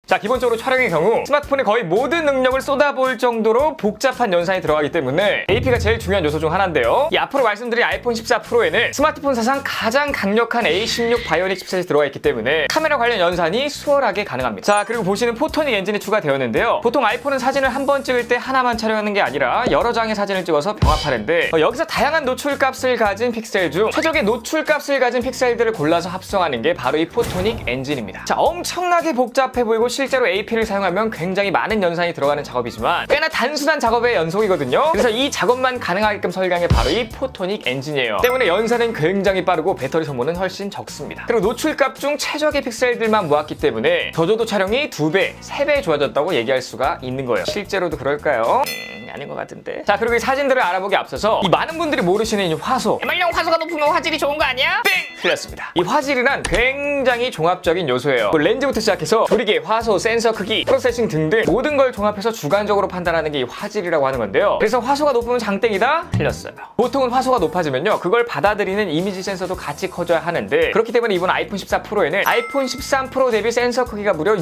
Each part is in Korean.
자, 기본적으로 촬영의 경우 스마트폰에 거의 모든 능력을 쏟아부을 정도로 복잡한 연산이 들어가기 때문에 AP가 제일 중요한 요소 중 하나인데요. 이 앞으로 말씀드린 아이폰 14 프로에는 스마트폰 사상 가장 강력한 A16 바이오닉 칩셋이 들어가 있기 때문에 카메라 관련 연산이 수월하게 가능합니다. 자, 그리고 보시는 포토닉 엔진이 추가되었는데요. 보통 아이폰은 사진을 한 번 찍을 때 하나만 촬영하는 게 아니라 여러 장의 사진을 찍어서 병합하는데 여기서 다양한 노출값을 가진 픽셀 중 최적의 노출값을 가진 픽셀들을 골라서 합성하는 게 바로 이 포토닉 엔진입니다. 자, 엄청나게 복잡해 보이고 실제로 AP를 사용하면 굉장히 많은 연산이 들어가는 작업이지만 꽤나 단순한 작업의 연속이거든요. 그래서 이 작업만 가능하게끔 설계한 게 바로 이 포토닉 엔진이에요. 때문에 연산은 굉장히 빠르고 배터리 소모는 훨씬 적습니다. 그리고 노출값 중 최적의 픽셀들만 모았기 때문에 저조도 촬영이 2배, 3배 좋아졌다고 얘기할 수가 있는 거예요. 실제로도 그럴까요? 아닌 것 같은데. 자, 그리고 이 사진들을 알아보기 앞서서 이 많은 분들이 모르시는 이 화소. MR용 화소가 높으면 화질이 좋은 거 아니야? 땡! 틀렸습니다. 이 화질이란 굉장히 종합적인 요소예요. 렌즈부터 시작해서 조리개, 화소, 센서 크기, 프로세싱 등등 모든 걸 종합해서 주관적으로 판단하는 게 이 화질이라고 하는 건데요. 그래서 화소가 높으면 장땡이다? 틀렸어요. 보통은 화소가 높아지면요, 그걸 받아들이는 이미지 센서도 같이 커져야 하는데 그렇기 때문에 이번 아이폰 14 프로에는 아이폰 13 프로 대비 센서 크기가 무려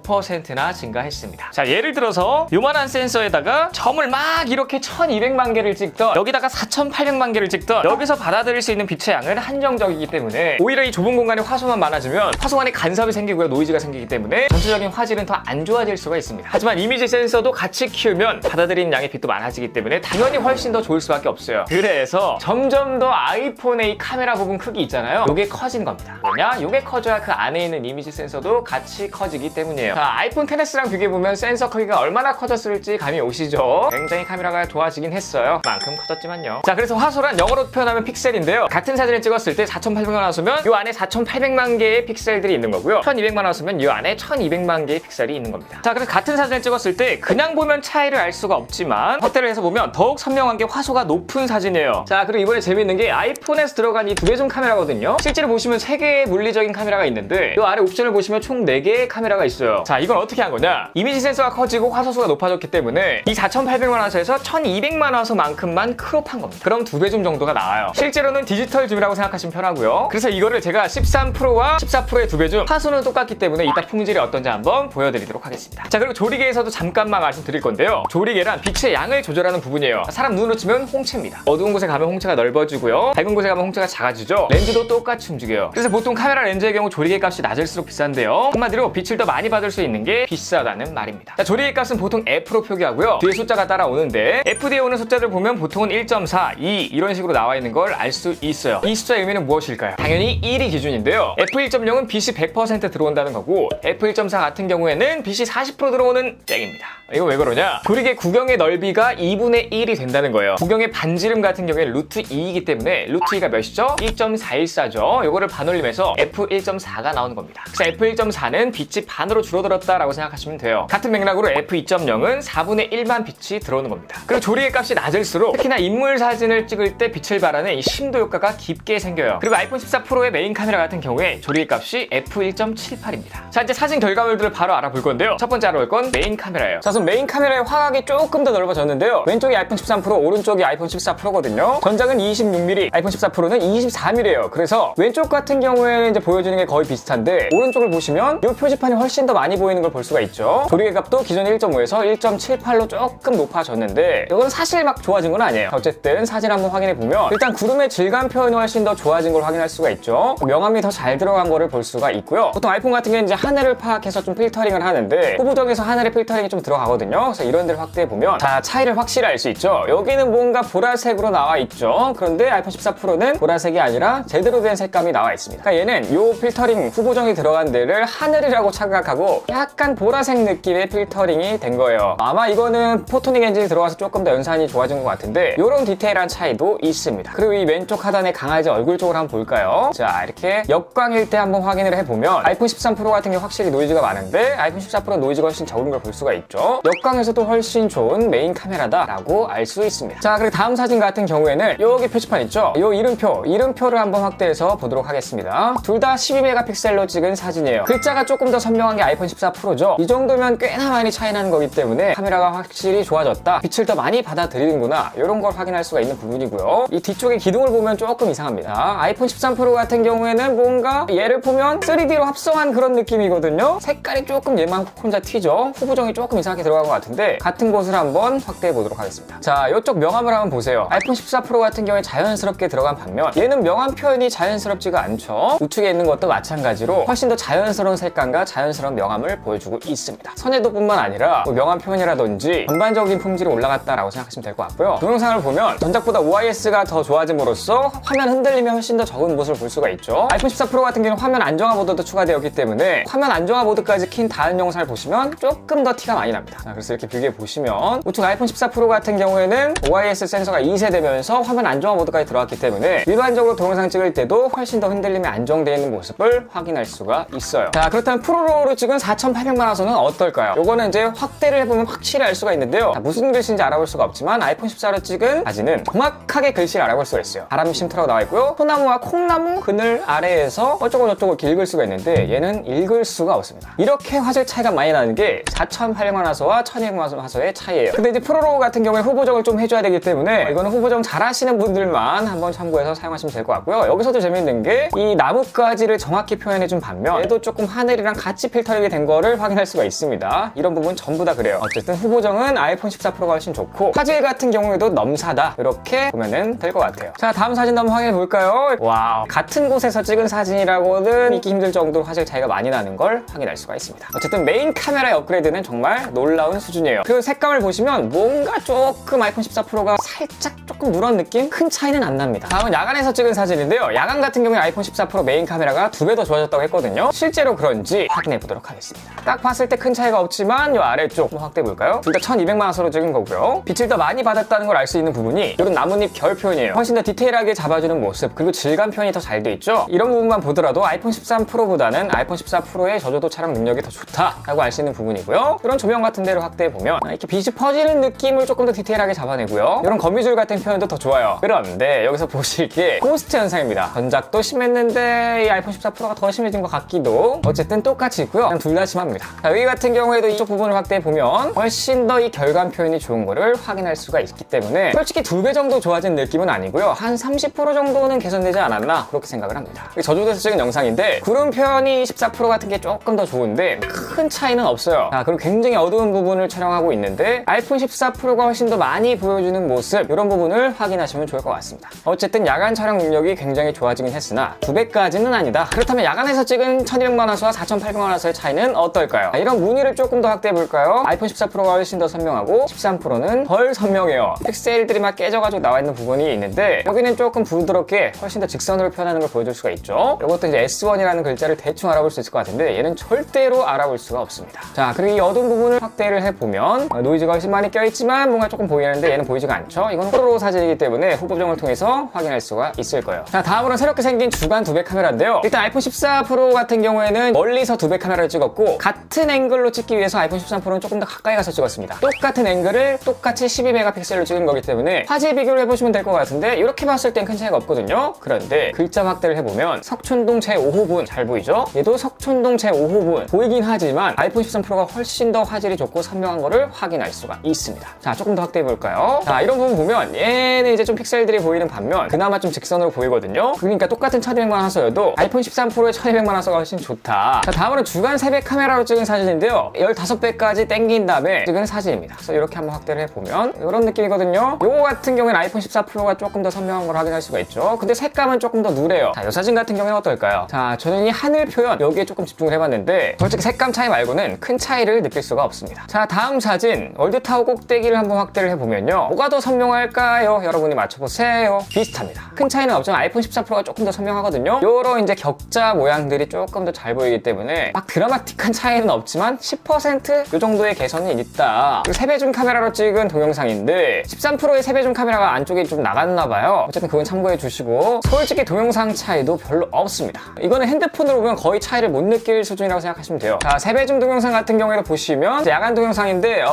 65%나 증가했습니다. 자, 예를 들어서 요만한 센서에다가 점을 막 이렇게 1200만 개를 찍던, 여기다가 4800만 개를 찍던, 여기서 받아들일 수 있는 빛의 양은 한정적이기 때문에 오히려 이 좁은 공간에 화소만 많아지면 화소 안에 간섭이 생기고요, 노이즈가 생기기 때문에 전체적인 화질은 더 안 좋아질 수가 있습니다. 하지만 이미지 센서도 같이 키우면 받아들이는 양의 빛도 많아지기 때문에 당연히 훨씬 더 좋을 수밖에 없어요. 그래서 점점 더 아이폰의 이 카메라 부분 크기 있잖아요, 요게 커진 겁니다. 왜냐? 요게 커져야 그 안에 있는 이미지 센서도 같이 커지기 때문이에요. 자, 아이폰 XS랑 비교해보면 센서 크기가 얼마나 커졌을지 감이 오시죠? 굉장히 카메라가 좋아지긴 했어요. 만큼 커졌지만요. 자, 그래서 화소란 영어로 표현하면 픽셀인데요. 같은 사진을 찍었을 때 4800만 화소면 요 안에 4800만 개의 픽셀들이 있는 거고요. 1200만 화소면 요 안에 1200만 개의 픽셀이 있는 겁니다. 자, 그래서 같은 사진을 찍었을 때 그냥 보면 차이를 알 수가 없지만 확대를 해서 보면 더욱 선명한 게 화소가 높은 사진이에요. 자, 그리고 이번에 재미있는 게 아이폰에서 들어간 이 두배줌 카메라거든요. 실제로 보시면 3개의 물리적인 카메라가 있는데 요 아래 옵션을 보시면 총 4개의 카메라가 있어요. 자, 이건 어떻게 한 거냐? 이미지 센서가 커지고 화소수가 높아졌기 때문에 이 4800만 화소에서 1200만 화소만큼만 크롭한 겁니다. 그럼 2배줌 정도가 나와요. 실제로는 디지털 줌이라고 생각하시면 편하고요. 그래서 이거를 제가 13 프로와 14 프로의 2배줌, 화소는 똑같기 때문에 이따 품질이 어떤지 한번 보여드리도록 하겠습니다. 자, 그리고 조리개에서도 잠깐만 말씀드릴 건데요. 조리개란 빛의 양을 조절하는 부분이에요. 사람 눈으로 치면 홍채입니다. 어두운 곳에 가면 홍채가 넓어지고요, 밝은 곳에 가면 홍채가 작아지죠. 렌즈도 똑같이 움직여요. 그래서 보통 카메라 렌즈의 경우 조리개 값이 낮을수록 비싼데요, 한마디로 빛을 더 많이 받을 수 있는 게 비싸다는 말입니다. 자, 조리개 값은 보통 F로 표기하고요, 뒤에 숫자가 따라오는데 F 뒤에 오는 숫자들 보면 보통은 1.4, 2 이런 식으로 나와 있는 걸 알 수 있어요. 이 숫자의 의미는 무엇일까요? 당연히 1이 기준인데요, F1.0은 빛이 100% 들어온다는 거고 F1.4 같은 경우에는 빛이 40% 들어오는 땡입니다. 이거 왜 그러냐? 조리개 구경의 넓이가 2분의 1이 된다는 거예요. 구경의 반지름 같은 경우에는 루트 2이기 때문에 루트 2가 몇이죠? 1.414죠. 이거를 반올림해서 F1.4가 나오는 겁니다. 그래서 F1.4는 빛이 반으로 줄어들었다라고 생각하시면 돼요. 같은 맥락으로 F2.0은 4분의 1만 빛이 들어오는 겁니다. 그리고 조리개 값이 낮을수록 특히나 인물 사진을 찍을 때 빛을 발하는 이 심도 효과가 깊게 생겨요. 그리고 아이폰 14 프로의 메인 카메라 같은 경우에 조리개 값이 F1.78입니다. 자, 이제 사진 결과물들을 바로 알아볼 건데요. 첫 번째 알아볼 건 메인 카메라예요. 자, 우선 메인 카메라의 화각이 조금 더 넓어졌는데요. 왼쪽이 아이폰 13 프로, 오른쪽이 아이폰 14 프로거든요. 전장은 26mm, 아이폰 14 프로는 24mm예요. 그래서 왼쪽 같은 경우에는 이제 보여주는 게 거의 비슷한데 오른쪽을 보시면 이 표지판이 훨씬 더 많이 보이는 걸 볼 수가 있죠. 조리개 값도 기존 1.5에서 1.78로 조금 높아졌는데 이건 사실 막 좋아진 건 아니에요. 어쨌든 사진 한번 확인해 보면 일단 구름의 질감 표현이 훨씬 더 좋아진 걸 확인할 수가 있죠. 명암이 더 잘 들어간 거를 볼 수가 있고요. 보통 아이폰 같은 경우는 이제 하늘을 파악해서 좀 필터링을 하는데 후보정에서 하늘의 필터링이 좀 들어가거든요. 그래서 이런 데를 확대해 보면 자, 차이를 확실히 알 수 있죠. 여기는 뭔가 보라색으로 나와 있죠. 그런데 아이폰 14 프로는 보라색이 아니라 제대로 된 색감이 나와 있습니다. 그러니까 얘는 요 필터링 후보정이 들어간 데를 하늘이라고 착각하고 약간 보라색 느낌의 필터링이 된 거예요. 아마 이거는 포토닉 엔진이 들어가서 조금 더 연산이 좋아진 것 같은데 이런 디테일한 차이도 있습니다. 그리고 이 왼쪽 하단의 강아지 얼굴 쪽으로 한번 볼까요? 자, 이렇게 역광일 때 한번 확인을 해보면 아이폰 13 프로 같은 경우 확실히 노이즈가 많은데 아이폰 14 프로 노이즈가 훨씬 적은 걸 볼 수가 있죠. 역광에서도 훨씬 좋은 메인 카메라다라고 알 수 있습니다. 자, 그리고 다음 사진 같은 경우에는 여기 표지판 있죠? 요 이름표를 한번 확대해서 보도록 하겠습니다. 둘 다 12메가픽셀로 찍은 사진이에요. 글자가 조금 더 선명한 게 아이폰 14 프로죠. 이 정도면 꽤나 많이 차이 나는 거기 때문에 카메라가 확실히 좋아졌다, 빛을 더 많이 받아들이는구나, 이런 걸 확인할 수가 있는 부분이고요. 이 뒤쪽에 기둥을 보면 조금 이상합니다. 아이폰 13 프로 같은 경우에는 뭔가 얘를 보면 3D로 합성한 그런 느낌이거든요. 색깔 색깔이 조금 얘만 혼자 튀죠? 후보정이 조금 이상하게 들어간 것 같은데 같은 곳을 한번 확대해 보도록 하겠습니다. 자, 이쪽 명암을 한번 보세요. 아이폰 14 프로 같은 경우에 자연스럽게 들어간 반면 얘는 명암 표현이 자연스럽지가 않죠. 우측에 있는 것도 마찬가지로 훨씬 더 자연스러운 색감과 자연스러운 명암을 보여주고 있습니다. 선회도뿐만 아니라 명암 표현이라든지 전반적인 품질이 올라갔다라고 생각하시면 될 것 같고요. 동영상을 보면 전작보다 OIS가 더 좋아짐으로써 화면 흔들림이 훨씬 더 적은 모습을 볼 수가 있죠. 아이폰 14 프로 같은 경우는 화면 안정화 모드도 추가되었기 때문에 화면 안정화 모드까지 킨 다른 영상을 보시면 조금 더 티가 많이 납니다. 자, 그래서 이렇게 비교해 보시면 우측 아이폰 14 프로 같은 경우에는 OIS 센서가 2세되면서 화면 안정화 모드까지 들어갔기 때문에 일반적으로 동영상 찍을 때도 훨씬 더 흔들림이 안정되어 있는 모습을 확인할 수가 있어요. 자, 그렇다면 프로로 찍은 4800만 화소는 어떨까요? 요거는 이제 확대를 해보면 확실히 알 수가 있는데요. 자, 무슨 글씨인지 알아볼 수가 없지만 아이폰 14로 찍은 사진은 정확하게 글씨를 알아볼 수가 있어요. 바람이 쉼터라고 나와 있고요. 소나무와 콩나무 그늘 아래에서 어쩌고 저쩌고 읽을 수가 있는데 얘는 읽을 수가 없습니다. 이렇게 화질 차이가 많이 나는 게 4800만 화소와 1200만 화소의 차이예요. 근데 이제 프로로 같은 경우에 후보정을 좀 해줘야 되기 때문에 이거는 후보정 잘 하시는 분들만 한번 참고해서 사용하시면 될 것 같고요. 여기서도 재밌는 게 이 나뭇가지를 정확히 표현해준 반면 얘도 조금 하늘이랑 같이 필터링이 된 거를 확인할 수가 있습니다. 이런 부분 전부 다 그래요. 어쨌든 후보정은 아이폰 14 프로가 훨씬 좋고 화질 같은 경우에도 넘사다 이렇게 보면은 될 것 같아요. 자, 다음 사진 한번 확인해 볼까요? 와우, 같은 곳에서 찍은 사진이라고는 믿기 힘들 정도로 화질 차이가 많이 나는 걸 확인할 수가 있습니다. 어쨌든 메인 카메라의 업그레이드는 정말 놀라운 수준이에요. 그리고 색감을 보시면 뭔가 조금 아이폰 14 프로가 살짝 조금 누런 느낌? 큰 차이는 안 납니다. 다음은 야간에서 찍은 사진인데요. 야간 같은 경우에 아이폰 14 프로 메인 카메라가 2배 더 좋아졌다고 했거든요. 실제로 그런지 확인해 보도록 하겠습니다. 딱 봤을 때 큰 차이가 없지만 이 아래쪽 한번 확대해 볼까요? 둘 다 1200만 화소로 찍은 거고요. 빛을 더 많이 받았다는 걸 알 수 있는 부분이 이런 나뭇잎 결 표현이에요. 훨씬 더 디테일하게 잡아주는 모습 그리고 질감 표현이 더 잘 돼 있죠. 이런 부분만 보더라도 아이폰 13 프로보다는 아이폰 14 프로의 저조도 촬영 능력이 더 좋다라고 알 수 있는 부분이고요. 이런 조명 같은 데를 확대해 보면 이렇게 빛이 퍼지는 느낌을 조금 더 디테일하게 잡아내고요. 이런 거미줄 같은 표현도 더 좋아요. 그런데 여기서 보실 게 고스트 현상입니다. 전작도 심했는데 이 아이폰 14 프로가 더 심해진 것 같기도. 어쨌든 똑같이 있고요. 그냥 둘 다 심합니다. 자, 여기 같은 경우에도 이쪽 부분을 확대해 보면 훨씬 더 이 결감 표현이 좋은 거를 확인할 수가 있기 때문에 솔직히 2배 정도 좋아진 느낌은 아니고요. 한 30% 정도는 개선되지 않았나 그렇게 생각을 합니다. 저조도에서 찍은 영상인데 구름 표현이 14 프로 같은 게 조금 더 좋은데 큰 차이는 없어요. 자, 그리고 굉장히 어두운 부분을 촬영하고 있는데 아이폰 14 프로가 훨씬 더 많이 보여주는 모습 이런 부분을 확인하시면 좋을 것 같습니다. 어쨌든 야간 촬영 능력이 굉장히 좋아지긴 했으나 2배까지는 아니다. 그렇다면 야간에서 찍은 1200만 화소와 4800만 화소의 차이는 어떨까요? 자, 이런 무늬를 조금 더 확대해 볼까요? 아이폰 14 프로가 훨씬 더 선명하고 13 프로는 덜 선명해요. 픽셀들이 막 깨져가지고 나와 있는 부분이 있는데 여기는 조금 부드럽게 훨씬 더 직선으로 표현하는 걸 보여줄 수가 있죠. 이것도 이제 S1이라는 글자를 대충 알아볼 수 있을 것 같은데 얘는 절대로 알아볼 수가 없습니다. 자, 그리고 이 어두운 부분을 확대를 해보면 노이즈가 훨씬 많이 껴있지만 뭔가 조금 보이는데 얘는 보이지가 않죠. 이건 프로 사진이기 때문에 후보정을 통해서 확인할 수가 있을 거예요. 자, 다음으로는 새롭게 생긴 주간 2배 카메라인데요. 일단 아이폰 14 프로 같은 경우에는 멀리서 2배 카메라를 찍었고 같은 앵글로 찍기 위해서 아이폰 13 프로는 조금 더 가까이 가서 찍었습니다. 똑같은 앵글을 똑같이 12메가픽셀로 찍은 거기 때문에 화질 비교를 해보시면 될 것 같은데 이렇게 봤을 땐 큰 차이가 없거든요. 그런데 글자 확대를 해보면 석촌동 제5호분 잘 보이죠? 얘도 석촌동 제5호분 보이긴 하지만 아이폰 13 프로가 훨씬 더 화질이 좋고 선명한 거를 확인할 수가 있습니다. 자, 조금 더 확대해 볼까요? 자, 이런 부분 보면 얘는 이제 좀 픽셀들이 보이는 반면 그나마 좀 직선으로 보이거든요. 그러니까 똑같은 1200만 화소여도 아이폰 13 프로의 1200만 화소가 훨씬 좋다. 자, 다음으로 주간 3배 카메라로 찍은 사진인데요. 15배까지 땡긴 다음에 찍은 사진입니다. 그래서 이렇게 한번 확대를 해보면 이런 느낌이거든요. 요거 같은 경우에는 아이폰 14 프로가 조금 더 선명한 걸 확인할 수가 있죠. 근데 색감은 조금 더 누래요. 자, 이 사진 같은 경우에는 어떨까요? 자, 저는 이 하늘 표현 여기에 조금 집중을 해봤는데 솔직히 색감 차이 말고는 큰 차이를 느낄 수가 없습니다. 자, 다음 사진 월드타워 꼭대기를 한번 확대를 해보면요. 뭐가 더 선명할까요? 여러분이 맞춰보세요. 비슷합니다. 큰 차이는 없지만 아이폰 14 프로가 조금 더 선명하거든요. 요런 이제 격자 모양들이 조금 더 잘 보이기 때문에 막 드라마틱한 차이는 없지만 10% 요 정도의 개선이 있다. 그리고 3배줌 카메라로 찍은 동영상인데 13 프로의 3배줌 카메라가 안쪽에 좀 나갔나봐요. 어쨌든 그건 참고해 주시고 솔직히 동영상 차이도 별로 없습니다. 이거는 핸드폰으로 보면 거의 차이를 못 느낄 수준이라고 생각하시면 돼요. 자, 3배줌 동영상 같은 경우에도 보시면 야간 동영상인데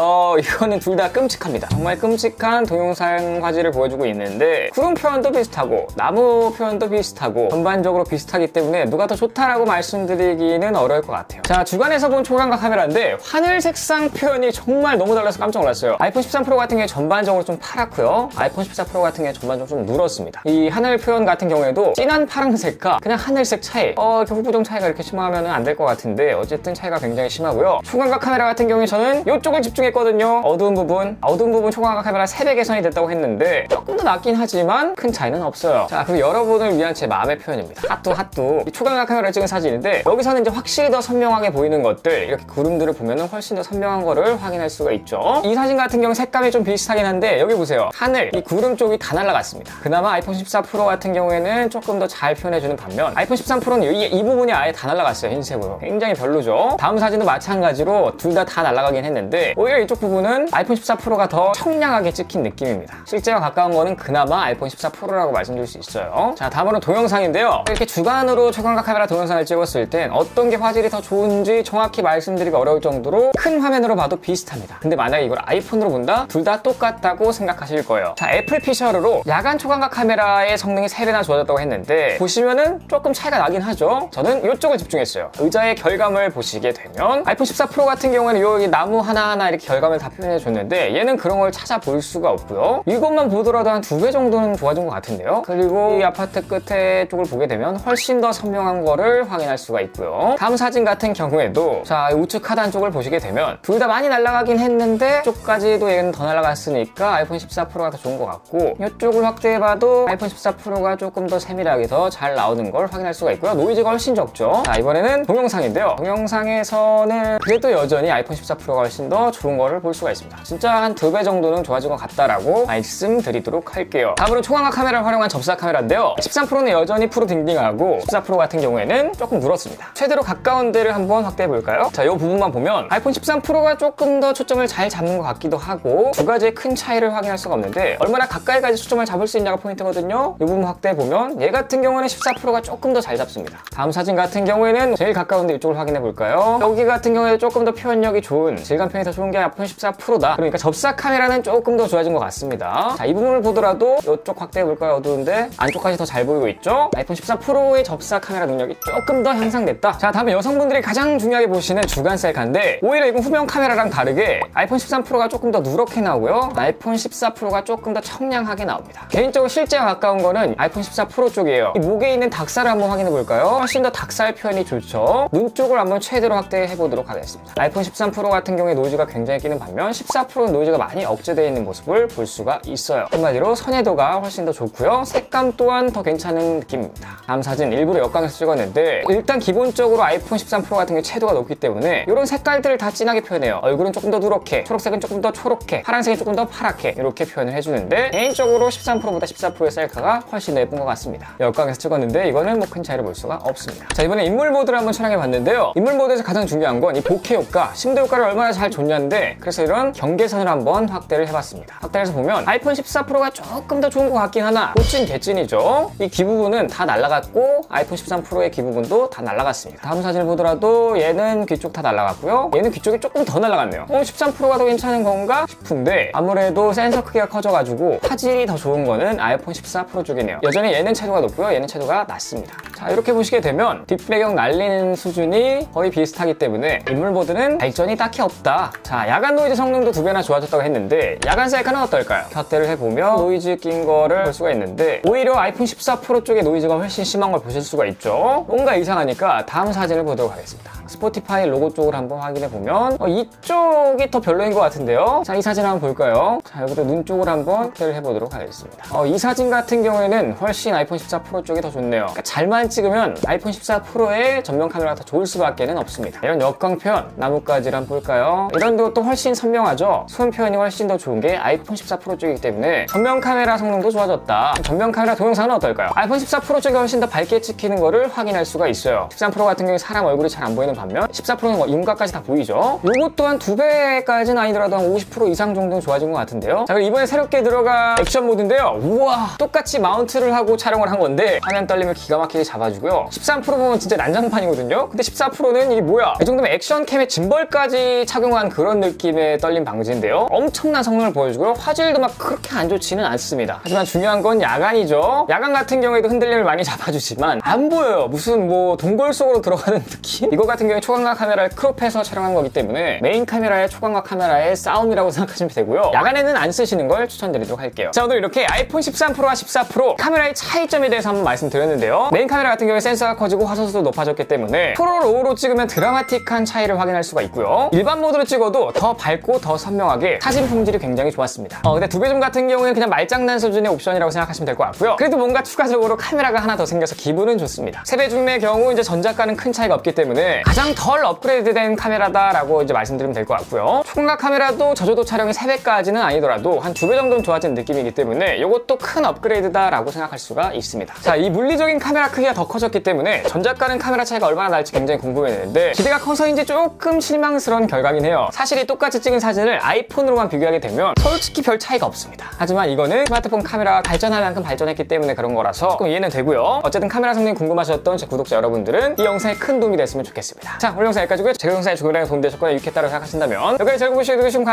이거는 둘 다 끔찍합니다. 정말 끔찍한 동영상 화질을 모습들을 보여주고 있는데 구름 표현도 비슷하고 나무 표현도 비슷하고 전반적으로 비슷하기 때문에 누가 더 좋다라고 말씀드리기는 어려울 것 같아요. 자, 주간에서 본 초광각 카메라인데 하늘 색상 표현이 정말 너무 달라서 깜짝 놀랐어요. 아이폰 13 프로 같은 경우에 전반적으로 좀 파랗고요. 아이폰 14 프로 같은 경우에 전반적으로 좀 누렇습니다. 이 하늘 표현 같은 경우에도 진한 파란색과 그냥 하늘색 차이, 이렇게 후보정 차이가 이렇게 심하면 안 될 것 같은데 어쨌든 차이가 굉장히 심하고요. 초광각 카메라 같은 경우에 저는 이쪽을 집중했거든요. 어두운 부분 초광각 카메라 3배 개선이 됐다고 했는데 조금 더 낫긴 하지만 큰 차이는 없어요. 자, 그리고 여러분을 위한 제 마음의 표현입니다. 핫도 이 초광각 카메라를 찍은 사진인데 여기서는 이제 확실히 더 선명하게 보이는 것들, 이렇게 구름들을 보면 훨씬 더 선명한 거를 확인할 수가 있죠. 이 사진 같은 경우 색감이 좀 비슷하긴 한데 여기 보세요. 하늘, 이 구름 쪽이 다 날아갔습니다. 그나마 아이폰 14 프로 같은 경우에는 조금 더 잘 표현해주는 반면 아이폰 13 프로는 이 부분이 아예 다 날아갔어요. 흰색으로. 굉장히 별로죠. 다음 사진도 마찬가지로 둘 다 날아가긴 했는데 오히려 이쪽 부분은 아이폰 14 프로가 더 청량하게 찍힌 느낌입니다. 실제와 가까운 거는 그나마 아이폰 14 프로라고 말씀드릴 수 있어요. 자, 다음으로 동영상인데요. 이렇게 주간으로 초광각 카메라 동영상을 찍었을 땐 어떤 게 화질이 더 좋은지 정확히 말씀드리기 어려울 정도로 큰 화면으로 봐도 비슷합니다. 근데 만약에 이걸 아이폰으로 본다? 둘 다 똑같다고 생각하실 거예요. 자, 애플 피처로 야간 초광각 카메라의 성능이 3배나 좋아졌다고 했는데 보시면은 조금 차이가 나긴 하죠. 저는 이쪽을 집중했어요. 의자의 결감을 보시게 되면 아이폰 14 프로 같은 경우에는 여기 나무 하나하나 이렇게 결감을 다 표현해 줬는데 얘는 그런 걸 찾아볼 수가 없고요. 이것만 보더라도 한 2배 정도는 좋아진 것 같은데요. 그리고 이 아파트 끝에 쪽을 보게 되면 훨씬 더 선명한 거를 확인할 수가 있고요. 다음 사진 같은 경우에도 자, 우측 하단 쪽을 보시게 되면 둘 다 많이 날아가긴 했는데 이쪽까지도 얘는 더 날아갔으니까 아이폰 14 프로가 더 좋은 것 같고 이쪽을 확대해봐도 아이폰 14 프로가 조금 더 세밀하게 더 잘 나오는 걸 확인할 수가 있고요. 노이즈가 훨씬 적죠. 자, 이번에는 동영상인데요. 동영상에서는 그래도 여전히 아이폰 14 프로가 훨씬 더 좋은 거를 볼 수가 있습니다. 진짜 한 2배 정도는 좋아진 것 같다라고 말씀드리도록 할게요. 다음으로 초광각 카메라를 활용한 접사 카메라인데요. 13 프로는 여전히 프로 딩딩하고 14 프로 같은 경우에는 조금 누렇습니다. 최대로 가까운 데를 한번 확대해 볼까요? 자, 이 부분만 보면 아이폰 13 프로가 조금 더 초점을 잘 잡는 것 같기도 하고 두 가지의 큰 차이를 확인할 수가 없는데 얼마나 가까이까지 초점을 잡을 수 있냐가 포인트거든요. 이 부분 확대해 보면 얘 같은 경우는 14 프로가 조금 더 잘 잡습니다. 다음 사진 같은 경우에는 제일 가까운데 이쪽을 확인해 볼까요? 여기 같은 경우에 조금 더 표현력이 좋은, 질감 표현이 더 좋은 게 아이폰 14 프로다. 그러니까 접사 카메라는 조금 더 좋아진 것 같습니다. 자, 이 부분을 보더라도 이쪽 확대해 볼까요? 어두운데 안쪽까지 더 잘 보이고 있죠? 아이폰 14 프로의 접사 카메라 능력이 조금 더 향상됐다. 자, 다음에 여성분들이 가장 중요하게 보시는 주간 셀카인데 오히려 이건 후면 카메라랑 다르게 아이폰 13 프로가 조금 더 누렇게 나오고요. 아이폰 14 프로가 조금 더 청량하게 나옵니다. 개인적으로 실제와 가까운 거는 아이폰 14 프로 쪽이에요. 이 목에 있는 닭살을 한번 확인해 볼까요? 훨씬 더 닭살 표현이 좋죠. 눈 쪽을 한번 최대로 확대해 보도록 하겠습니다. 아이폰 13 프로 같은 경우에 노이즈가 굉장히 끼는 반면 14 프로는 노이즈가 많이 억제되어 있는 모습을 볼 수가 있어요. 한마디로 선회도가 훨씬 더 좋고요. 색감 또한 더 괜찮은 느낌입니다. 다음 사진 일부러 역광에서 찍었는데 일단 기본적으로 아이폰 13 프로 같은 경우 채도가 높기 때문에 이런 색깔들을 다 진하게 표현해요. 얼굴은 조금 더 누렇게, 초록색은 조금 더 초록해, 파란색은 조금 더 파랗게 이렇게 표현을 해주는데 개인적으로 13 프로보다 14 프로의 셀카가 훨씬 더 예쁜 것 같습니다. 역광에서 찍었는데 이거는 뭐 큰 차이를 볼 수가 없습니다. 자, 이번에 인물 모드를 한번 촬영해 봤는데요. 인물 모드에서 가장 중요한 건 이 보케 효과, 심도 효과를 얼마나 잘 줬냐인데 그래서 이런 경계선을 한번 확대를 해봤습니다. 확대해서 보면 아이폰 14 프로가 조금 더 좋은 것 같긴 하나 꽃진 개찐이죠. 이 귀 부분은 다 날아갔고 아이폰 13 프로의 귀 부분도 다 날아갔습니다. 다음 사진을 보더라도 얘는 귀 쪽 다 날아갔고요. 얘는 귀 쪽이 조금 더 날아갔네요. 13 프로가 더 괜찮은 건가 싶은데 아무래도 센서 크기가 커져가지고 화질이 더 좋은 거는 아이폰 14 프로 쪽이네요. 여전히 얘는 채도가 높고요. 얘는 채도가 낮습니다. 자, 이렇게 보시게 되면 뒷배경 날리는 수준이 거의 비슷하기 때문에 인물 모드는 발전이 딱히 없다. 자, 야간 노이즈 성능도 2배나 좋아졌다고 했는데 야간 셀카는 어떨까요? 확대를 해보면 노이즈 낀 거를 볼 수가 있는데 오히려 아이폰 14 프로 쪽의 노이즈가 훨씬 심한 걸 보실 수가 있죠. 뭔가 이상하니까 다음 사진을 보도록 하겠습니다. 스포티파이 로고 쪽을 한번 확인해 보면 이쪽이 더 별로인 것 같은데요. 자, 이 사진 한번 볼까요? 자, 여기도 눈 쪽을 한번 확대를 해보도록 하겠습니다. 이 사진 같은 경우에는 훨씬 아이폰 14 프로 쪽이 더 좋네요. 그러니까 잘만 찍으면 아이폰 14 프로의 전면 카메라가 더 좋을 수밖에 없습니다. 이런 역광 표현, 나뭇가지를 한번 볼까요? 이런 것도 훨씬 선명하죠. 소음 표현이 훨씬 더 좋은 게 아이폰 14 프로 쪽이기 때문에 전면 카메라 성능도 좋아졌다. 전면 카메라 동영상은 어떨까요? 아이폰 14 프로 쪽이 훨씬 더 밝게 찍히는 거를 확인할 수가 있어요. 13 프로 같은 경우에 사람 얼굴이 잘 안 보이는 반면 14 프로는 윤곽까지 다 보이죠. 요것 또한 2배까지는 아니더라도 한 50% 이상 정도는 좋아진 것 같은데요. 자, 그리고 이번에 새롭게 들어간 액션 모드인데요. 우와, 똑같이 마운트를 하고 촬영을 한 건데 화면 떨림을 기가 막히게 잡아주고요. 13 프로 보면 진짜 난장판이거든요. 근데 14 프로는 이게 뭐야? 이 정도면 액션캠에 짐벌까지 착용한 그런 느낌의 떨림 방지인데요. 엄청난 성능을 보여주고요. 화질도 막 그렇게 그렇게 안 좋지는 않습니다. 하지만 중요한 건 야간이죠. 야간 같은 경우에도 흔들림을 많이 잡아주지만 안 보여요. 무슨 뭐 동굴 속으로 들어가는 느낌? 이거 같은 경우에 초광각 카메라를 크롭해서 촬영한 거기 때문에 메인 카메라의 초광각 카메라의 싸움이라고 생각하시면 되고요. 야간에는 안 쓰시는 걸 추천드리도록 할게요. 자, 오늘 이렇게 아이폰 13 프로와 14 프로 카메라의 차이점에 대해서 한번 말씀드렸는데요. 메인 카메라 같은 경우에 센서가 커지고 화소수도 높아졌기 때문에 프로 로우로 찍으면 드라마틱한 차이를 확인할 수가 있고요. 일반 모드로 찍어도 더 밝고 더 선명하게 사진 품질이 굉장히 좋았습니다. 근데 두배줌 같은 경우에는 그냥 말장난 수준의 옵션이라고 생각하시면 될 것 같고요. 그래도 뭔가 추가적으로 카메라가 하나 더 생겨서 기분은 좋습니다. 세배줌의 경우 이제 전작과는 큰 차이가 없기 때문에 가장 덜 업그레이드된 카메라다라고 이제 말씀드리면 될 것 같고요. 초광각 카메라도 저조도 촬영이 3배까지는 아니더라도 한 2배 정도는 좋아진 느낌이기 때문에 이것도 큰 업그레이드다라고 생각할 수가 있습니다. 자, 이 물리적인 카메라 크기가 더 커졌기 때문에 전작과는 카메라 차이가 얼마나 날지 굉장히 궁금했는데 기대가 커서인지 조금 실망스러운 결과긴 해요. 사실 이 똑같이 찍은 사진을 아이폰으로만 비교하게 되면 솔직히 별 차이가 없습니다. 하지만 이거는 스마트폰 카메라가 발전할 만큼 발전했기 때문에 그런 거라서 조금 이해는 되고요. 어쨌든 카메라 성능이 궁금하셨던 제 구독자 여러분들은 이 영상에 큰 도움이 됐으면 좋겠습니다. 자, 오늘 영상 여기까지고요. 제 영상에 조금이라도 도움이 되셨거나 유익했다고 생각하신다면 여기까지 즐거운 시간 되시면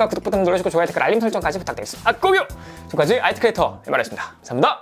구독 버튼 누르시고 좋아요 댓글 알림 설정까지 부탁드리겠습니다. 꼭요! 지금까지 IT 크리에이터 MR였습니다. 감사합니다.